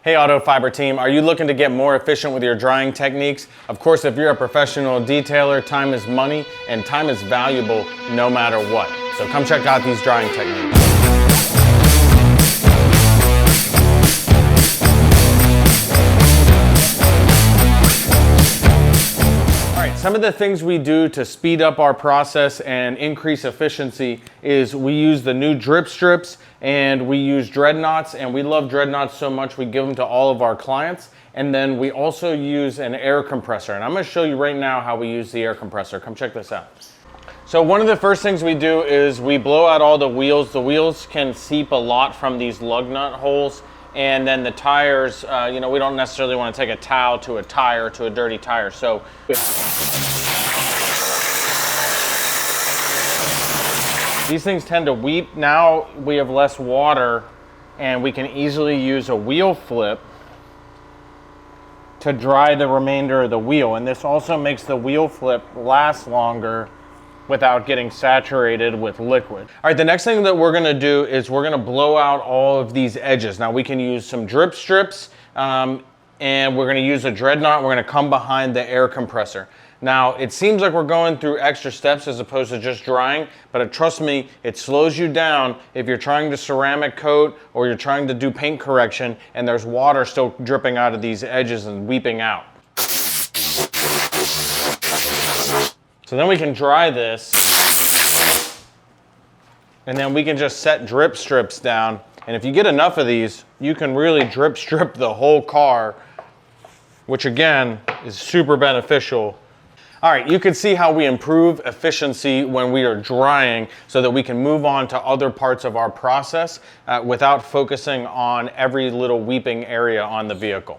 Hey Autofiber team, are you looking to get more efficient with your drying techniques? Of course, if you're a professional detailer, time is money and time is valuable no matter what. So come check out these drying techniques. Some of the things we do to speed up our process and increase efficiency is we use the new drip strips and we use Dreadnoughts, and we love Dreadnoughts so much we give them to all of our clients. And then we also use an air compressor, and I'm going to show you right now how we use the air compressor. Come check this out. So one of the first things we do is we blow out all the wheels. The wheels can seep a lot from these lug nut holes. And then the tires, we don't necessarily want to take a towel to a tire, to a dirty tire. So these things tend to weep. Now we have less water and we can easily use a wheel flip to dry the remainder of the wheel. And this also makes the wheel flip last longer without getting saturated with liquid. All right, the next thing that we're gonna do is we're gonna blow out all of these edges. Now we can use some drip strips and we're gonna use a Dreadnought. We're gonna come behind the air compressor. Now it seems like we're going through extra steps as opposed to just drying, but trust me, it slows you down if you're trying to ceramic coat or you're trying to do paint correction and there's water still dripping out of these edges and weeping out. So then we can dry this, and then we can just set drip strips down. And if you get enough of these, you can really drip strip the whole car, which again is super beneficial. All right, you can see how we improve efficiency when we are drying so that we can move on to other parts of our process without focusing on every little weeping area on the vehicle.